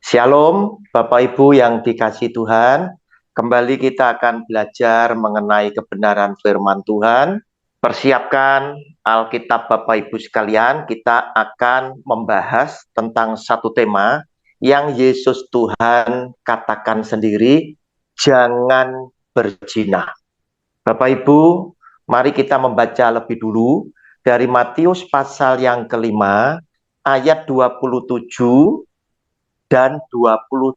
Shalom, Bapak Ibu yang dikasihi Tuhan. Kembali kita akan belajar mengenai kebenaran firman Tuhan. Persiapkan Alkitab Bapak Ibu sekalian, kita akan membahas tentang satu tema yang Yesus Tuhan katakan sendiri, jangan berzina. Bapak Ibu, mari kita membaca lebih dulu dari Matius pasal yang kelima, ayat 27 dan 28.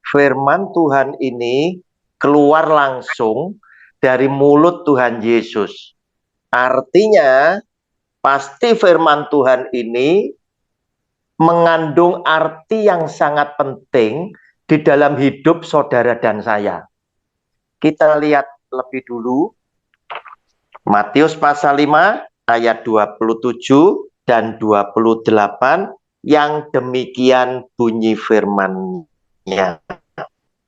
Firman Tuhan ini keluar langsung dari mulut Tuhan Yesus. Artinya, pasti firman Tuhan ini mengandung arti yang sangat penting di dalam hidup saudara dan saya. Kita lihat lebih dulu Matius pasal 5 ayat 27 dan 28 yang demikian bunyi firman-Nya.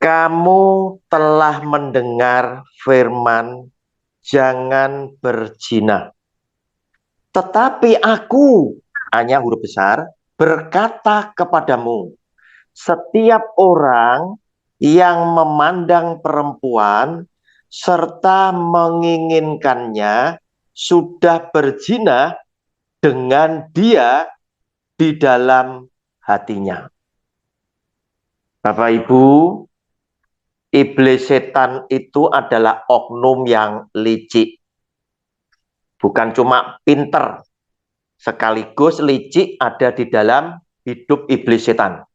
Kamu telah mendengar firman, jangan berzina. Tetapi aku, hanya huruf besar, berkata kepadamu, setiap orang yang memandang perempuan serta menginginkannya sudah berzina dengan dia di dalam hatinya. Bapak Ibu, iblis setan itu adalah oknum yang licik. Bukan cuma pinter, sekaligus licik ada di dalam hidup iblis setan.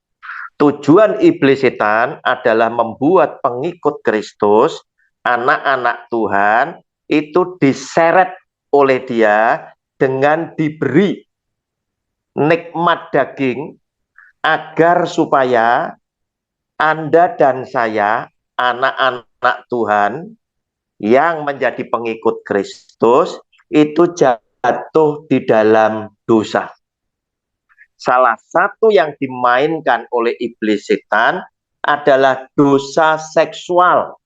Tujuan iblis setan adalah membuat pengikut Kristus, anak-anak Tuhan, itu diseret oleh dia dengan diberi nikmat daging agar supaya Anda dan saya, anak-anak Tuhan yang menjadi pengikut Kristus, itu jatuh di dalam dosa. Salah satu yang dimainkan oleh iblis setan adalah dosa seksual.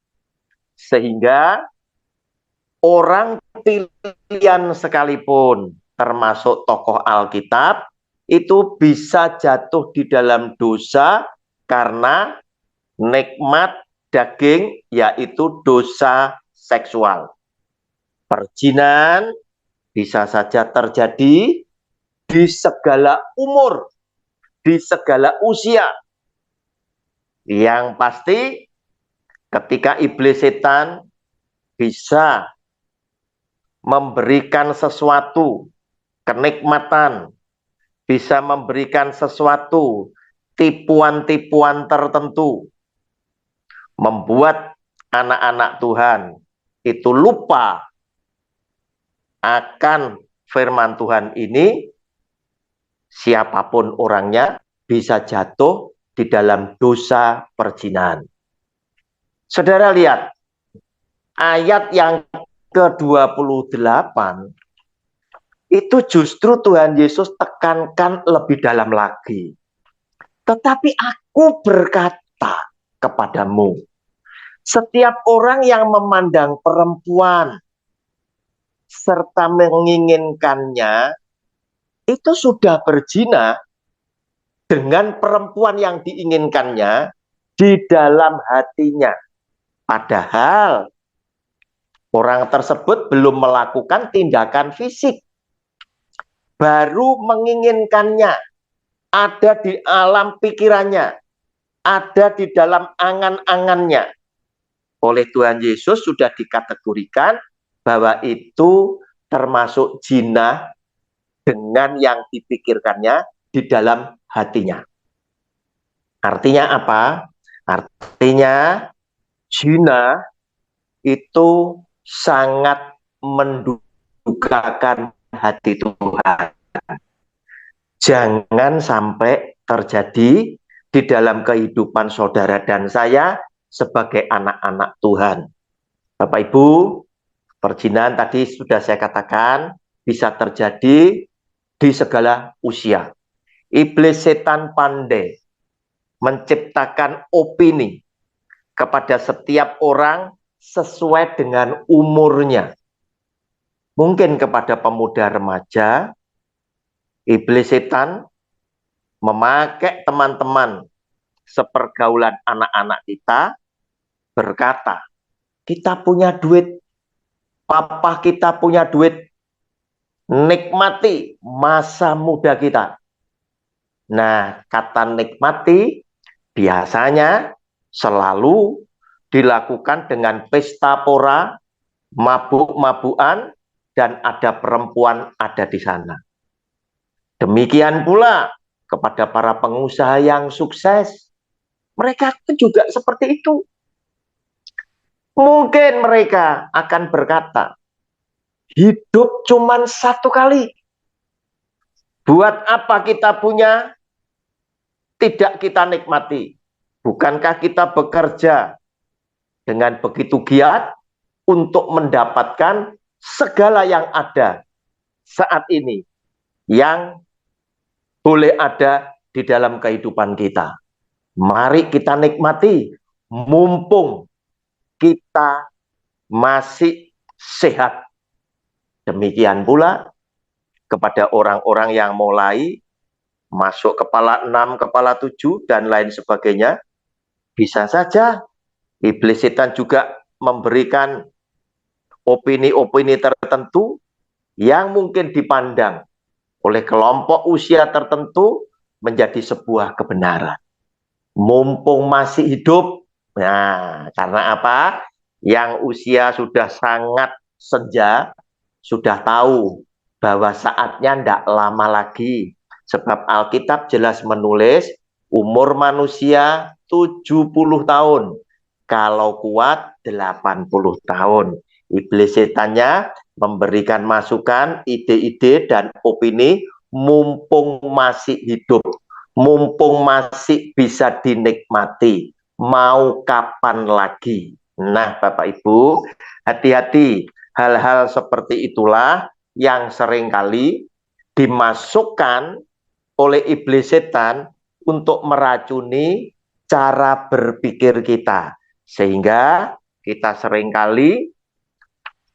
Sehingga orang pilihan sekalipun, termasuk tokoh Alkitab, itu bisa jatuh di dalam dosa karena nikmat daging, yaitu dosa seksual. Perzinahan bisa saja terjadi di segala umur, di segala usia. Yang pasti ketika iblis setan bisa memberikan sesuatu kenikmatan, bisa memberikan sesuatu tipuan-tipuan tertentu, membuat anak-anak Tuhan itu lupa akan firman Tuhan ini, siapapun orangnya bisa jatuh di dalam dosa perzinahan. Saudara lihat, ayat yang ke-28 itu justru Tuhan Yesus tekankan lebih dalam lagi. Tetapi aku berkata kepadamu, setiap orang yang memandang perempuan serta menginginkannya, itu sudah berzina dengan perempuan yang diinginkannya di dalam hatinya. Padahal orang tersebut belum melakukan tindakan fisik, baru menginginkannya, ada di alam pikirannya, ada di dalam angan-angannya. Oleh Tuhan Yesus sudah dikategorikan bahwa itu termasuk zina dengan yang dipikirkannya di dalam hatinya. Artinya apa? Artinya zina itu sangat mendukakan hati Tuhan. Jangan sampai terjadi di dalam kehidupan saudara dan saya sebagai anak-anak Tuhan. Bapak Ibu, perzinahan tadi sudah saya katakan bisa terjadi di segala usia. Iblis setan pandai menciptakan opini kepada setiap orang sesuai dengan umurnya. Mungkin kepada pemuda remaja, iblis setan memakai teman-teman sepergaulan anak-anak kita, berkata, kita punya duit, papa kita punya duit, nikmati masa muda kita. Nah, kata nikmati biasanya selalu dilakukan dengan pesta pora, mabuk-mabukan, dan ada perempuan ada di sana. Demikian pula kepada para pengusaha yang sukses. Mereka juga seperti itu. Mungkin mereka akan berkata, hidup cuma satu kali. Buat apa kita punya, tidak kita nikmati? Bukankah kita bekerja dengan begitu giat untuk mendapatkan segala yang ada saat ini, yang boleh ada di dalam kehidupan kita. Mari kita nikmati, mumpung kita masih sehat. Demikian pula kepada orang-orang yang mulai masuk kepala 6, kepala 7, dan lain sebagainya. Bisa saja iblis setan juga memberikan opini-opini tertentu yang mungkin dipandang oleh kelompok usia tertentu menjadi sebuah kebenaran. Mumpung masih hidup, nah karena apa? Yang usia sudah sangat senja, sudah tahu bahwa saatnya tidak lama lagi. Sebab Alkitab jelas menulis umur manusia 70 tahun. Kalau kuat 80 tahun. Iblis setannya memberikan masukan, ide-ide, dan opini mumpung masih hidup, mumpung masih bisa dinikmati, mau kapan lagi. Nah, Bapak Ibu, hati-hati, hal-hal seperti itulah yang seringkali dimasukkan oleh iblis setan untuk meracuni cara berpikir kita, sehingga kita seringkali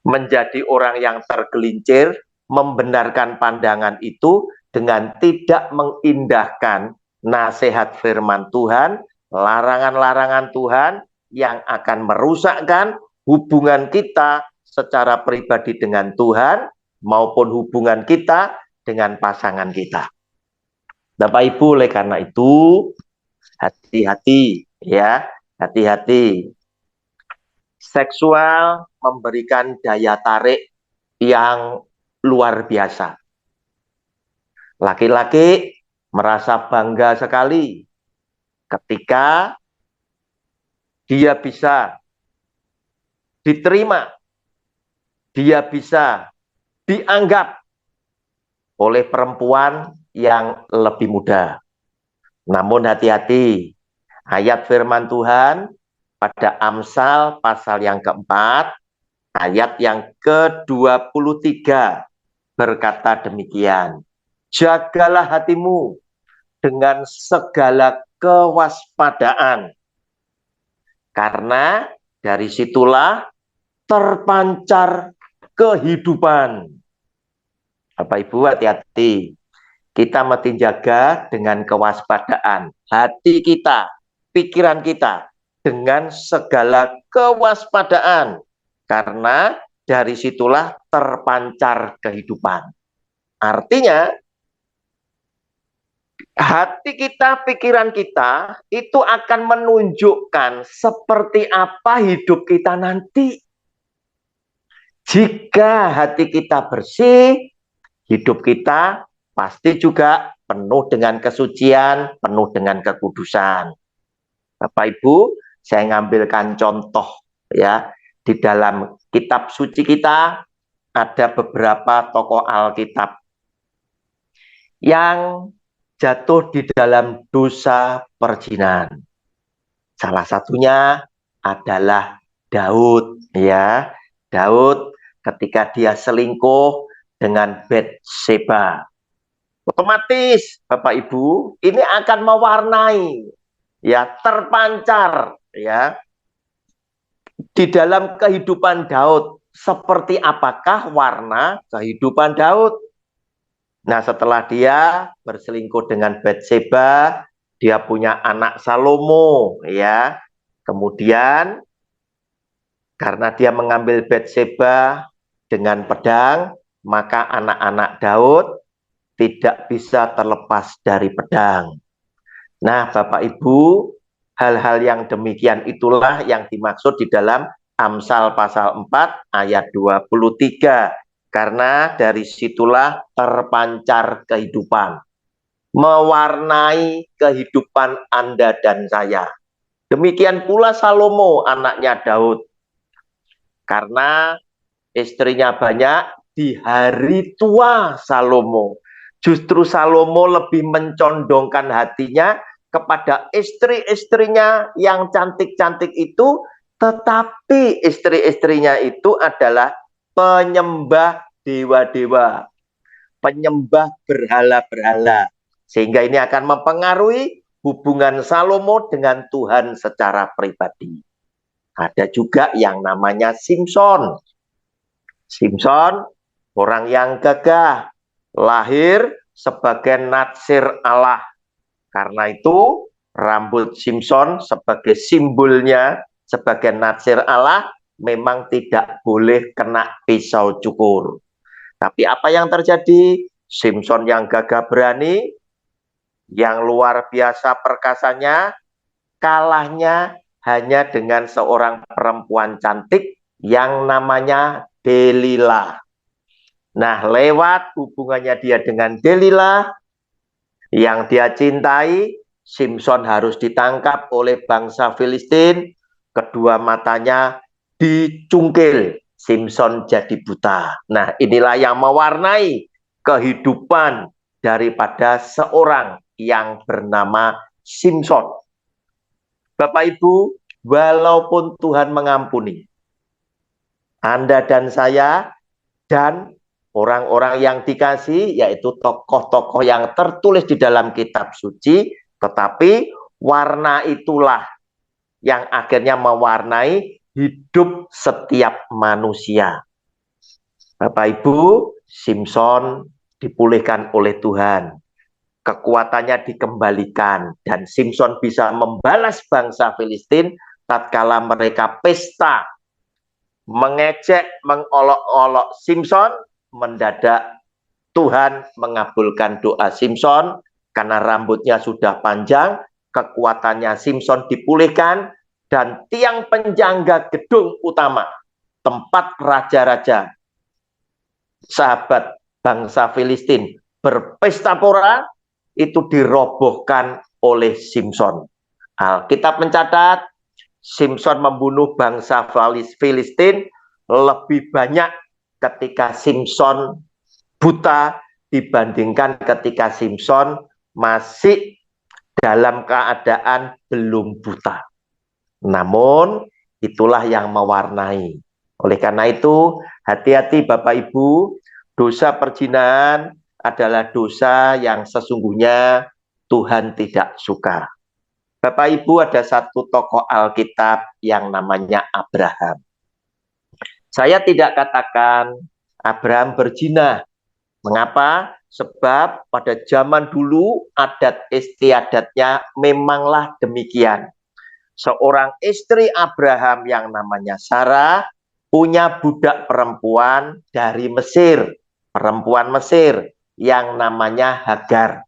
menjadi orang yang tergelincir, membenarkan pandangan itu dengan tidak mengindahkan nasihat firman Tuhan, larangan-larangan Tuhan yang akan merusakkan hubungan kita secara pribadi dengan Tuhan maupun hubungan kita dengan pasangan kita. Bapak Ibu, oleh karena itu hati-hati ya, hati-hati. Seksual memberikan daya tarik yang luar biasa. Laki-laki merasa bangga sekali ketika dia bisa diterima, dia bisa dianggap oleh perempuan yang lebih muda. Namun hati-hati, ayat firman Tuhan pada Amsal pasal yang keempat, ayat yang ke-23 berkata demikian. Jagalah hatimu dengan segala kewaspadaan, karena dari situlah terpancar kehidupan. Bapak Ibu, hati-hati. Kita mesti jaga dengan kewaspadaan hati kita, pikiran kita, dengan segala kewaspadaan, karena dari situlah terpancar kehidupan. Artinya, hati kita, pikiran kita itu akan menunjukkan seperti apa hidup kita nanti. Jika hati kita bersih, hidup kita pasti juga penuh dengan kesucian, penuh dengan kekudusan. Bapak Ibu, saya ngambilkan contoh ya, di dalam kitab suci kita ada beberapa tokoh Alkitab yang jatuh di dalam dosa perzinahan. Salah satunya adalah Daud ya. Daud ketika dia selingkuh dengan Bathsheba. Otomatis Bapak Ibu, ini akan mewarnai ya, terpancar ya di dalam kehidupan Daud. Seperti apakah warna kehidupan Daud? Nah, setelah dia berselingkuh dengan Batseba, dia punya anak Salomo, ya. Kemudian karena dia mengambil Batseba dengan pedang, maka anak-anak Daud tidak bisa terlepas dari pedang. Nah, Bapak Ibu, hal-hal yang demikian itulah yang dimaksud di dalam Amsal pasal 4 ayat 23. Karena dari situlah terpancar kehidupan, mewarnai kehidupan Anda dan saya. Demikian pula Salomo, anaknya Daud. Karena istrinya banyak, di hari tua Salomo, justru Salomo lebih mencondongkan hatinya kepada istri-istrinya yang cantik-cantik itu, tetapi istri-istrinya itu adalah penyembah dewa-dewa, penyembah berhala-berhala. Sehingga ini akan mempengaruhi hubungan Salomo dengan Tuhan secara pribadi. Ada juga yang namanya Simson. Simson, orang yang gagah, lahir sebagai natsir Allah. Karena itu, rambut Simson sebagai simbolnya, sebagai natsir Allah, memang tidak boleh kena pisau cukur. Tapi apa yang terjadi? Simson yang gagah berani, yang luar biasa perkasanya, kalahnya hanya dengan seorang perempuan cantik yang namanya Delila. Nah, lewat hubungannya dia dengan Delila yang dia cintai, Simson harus ditangkap oleh bangsa Filistin, kedua matanya dicungkil, Simson jadi buta. Nah, inilah yang mewarnai kehidupan daripada seorang yang bernama Simson. Bapak Ibu, walaupun Tuhan mengampuni Anda dan saya dan orang-orang yang dikasih, yaitu tokoh-tokoh yang tertulis di dalam kitab suci, tetapi warna itulah yang akhirnya mewarnai hidup setiap manusia. Bapak Ibu, Simson dipulihkan oleh Tuhan. Kekuatannya dikembalikan dan Simson bisa membalas bangsa Filistin tatkala mereka pesta mengecek, mengolok-olok Simson. Mendadak Tuhan mengabulkan doa Simson karena rambutnya sudah panjang, kekuatannya Simson dipulihkan, dan tiang penjangga gedung utama, tempat raja-raja sahabat bangsa Filistin berpesta pora, itu dirobohkan oleh Simson. Alkitab mencatat Simson membunuh bangsa Filistin lebih banyak ketika Simson buta dibandingkan ketika Simson masih dalam keadaan belum buta. Namun itulah yang mewarnai. Oleh karena itu, hati-hati Bapak Ibu, dosa perzinahan adalah dosa yang sesungguhnya Tuhan tidak suka. Bapak Ibu, ada satu tokoh Alkitab yang namanya Abraham. Saya tidak katakan Abraham berzina. Mengapa? Sebab pada zaman dulu adat istiadatnya memanglah demikian. Seorang istri Abraham yang namanya Sarah punya budak perempuan dari Mesir, perempuan Mesir yang namanya Hagar.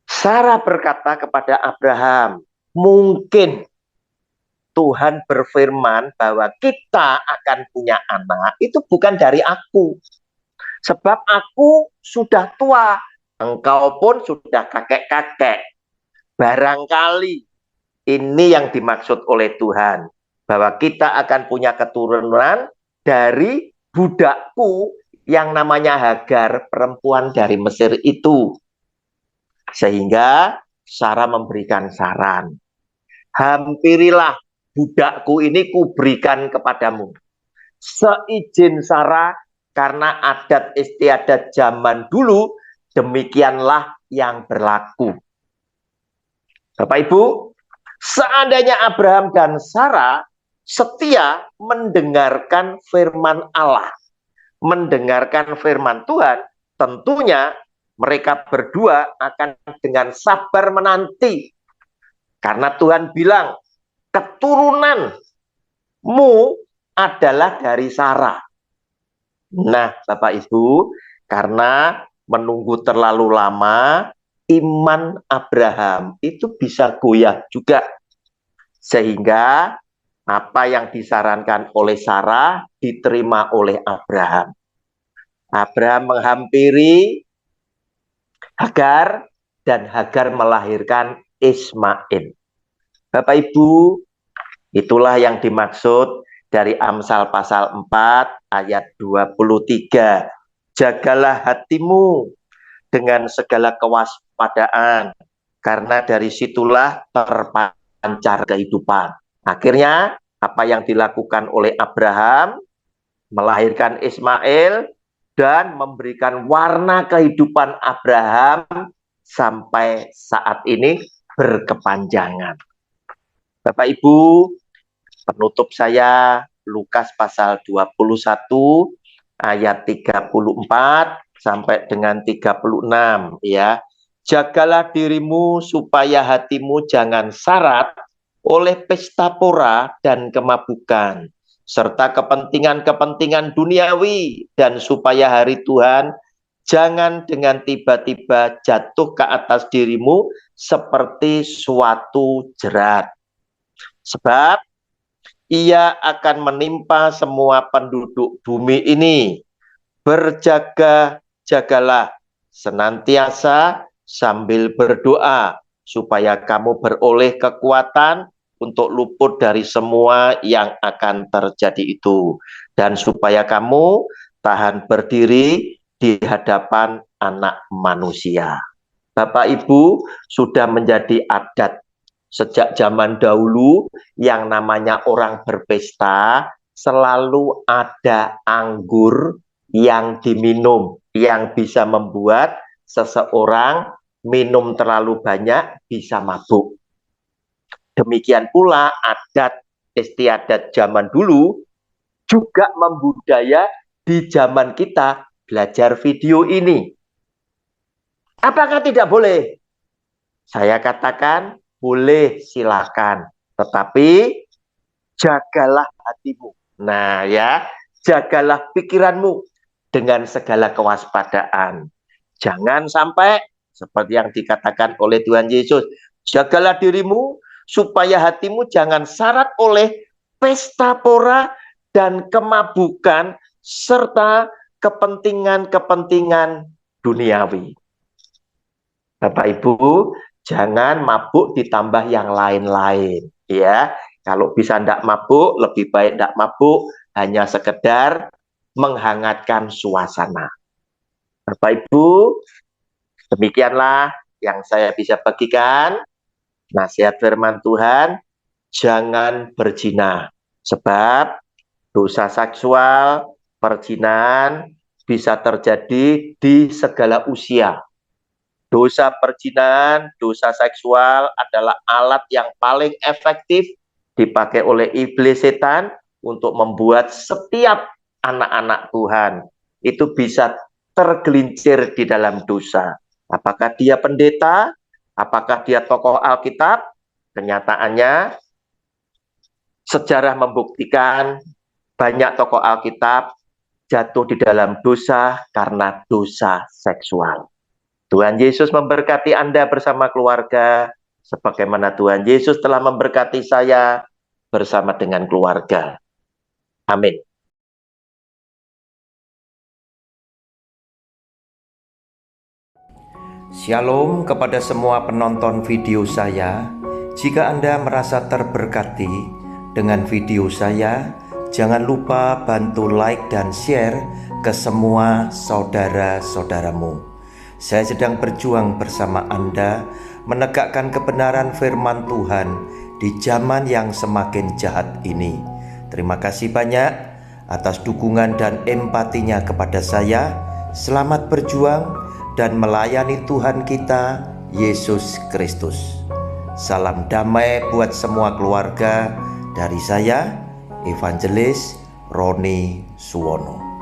Sarah berkata kepada Abraham, mungkin Tuhan berfirman bahwa kita akan punya anak, itu bukan dari aku. Sebab aku sudah tua, engkau pun sudah kakek-kakek. Barangkali ini yang dimaksud oleh Tuhan, bahwa kita akan punya keturunan dari budakku yang namanya Hagar, perempuan dari Mesir itu. Sehingga Sarah memberikan saran, hampirilah budakku ini kuberikan kepadamu. Seizin Sarah, karena adat istiadat zaman dulu demikianlah yang berlaku. Bapak Ibu, seandainya Abraham dan Sarah setia mendengarkan firman Allah, mendengarkan firman Tuhan, tentunya mereka berdua akan dengan sabar menanti. Karena Tuhan bilang, keturunanmu adalah dari Sarah. Nah, Bapak Ibu, karena menunggu terlalu lama, iman Abraham itu bisa goyah juga. Sehingga apa yang disarankan oleh Sarah diterima oleh Abraham. Abraham menghampiri Hagar dan Hagar melahirkan Ismail. Bapak Ibu, itulah yang dimaksud dari Amsal pasal 4 ayat 23. Jagalah hatimu dengan segala kewaspadaan, karena dari situlah terpancar kehidupan. Akhirnya, apa yang dilakukan oleh Abraham, melahirkan Ismail, dan memberikan warna kehidupan Abraham sampai saat ini berkepanjangan. Bapak Ibu, penutup saya Lukas pasal 21 ayat 34 sampai dengan 36 ya. Jagalah dirimu supaya hatimu jangan syarat oleh pesta pora dan kemabukan, serta kepentingan-kepentingan duniawi, dan supaya hari Tuhan jangan dengan tiba-tiba jatuh ke atas dirimu seperti suatu jerat. Sebab ia akan menimpa semua penduduk bumi ini. Berjaga-jagalah senantiasa sambil berdoa, supaya kamu beroleh kekuatan untuk luput dari semua yang akan terjadi itu, dan supaya kamu tahan berdiri di hadapan Anak Manusia. Bapak Ibu, sudah menjadi adat sejak zaman dahulu yang namanya orang berpesta selalu ada anggur yang diminum, yang bisa membuat seseorang minum terlalu banyak bisa mabuk. Demikian pula adat istiadat zaman dulu juga membudaya di zaman kita belajar video ini. Apakah tidak boleh? Saya katakan boleh, silakan. Tetapi jagalah hatimu. Nah ya, jagalah pikiranmu dengan segala kewaspadaan. Jangan sampai seperti yang dikatakan oleh Tuhan Yesus, jagalah dirimu supaya hatimu jangan syarat oleh pesta pora dan kemabukan serta kepentingan-kepentingan duniawi. Bapak Ibu, jangan mabuk ditambah yang lain-lain, ya. Kalau bisa tidak mabuk, lebih baik tidak mabuk, hanya sekedar menghangatkan suasana. Bapak Ibu, demikianlah yang saya bisa bagikan. Nasihat firman Tuhan, jangan berzina. Sebab dosa seksual, perzinahan bisa terjadi di segala usia. Dosa perzinahan, dosa seksual adalah alat yang paling efektif dipakai oleh iblis setan untuk membuat setiap anak-anak Tuhan itu bisa tergelincir di dalam dosa. Apakah dia pendeta? Apakah dia tokoh Alkitab? Kenyataannya sejarah membuktikan banyak tokoh Alkitab jatuh di dalam dosa karena dosa seksual. Tuhan Yesus memberkati Anda bersama keluarga, sebagaimana Tuhan Yesus telah memberkati saya bersama dengan keluarga. Amin. Shalom kepada semua penonton video saya. Jika Anda merasa terberkati dengan video saya, jangan lupa bantu like dan share ke semua saudara-saudaramu. Saya sedang berjuang bersama Anda menegakkan kebenaran firman Tuhan di zaman yang semakin jahat ini. Terima kasih banyak atas dukungan dan empatinya kepada saya. Selamat berjuang dan melayani Tuhan kita, Yesus Kristus. Salam damai buat semua keluarga dari saya, Evangelis Roni Suwono.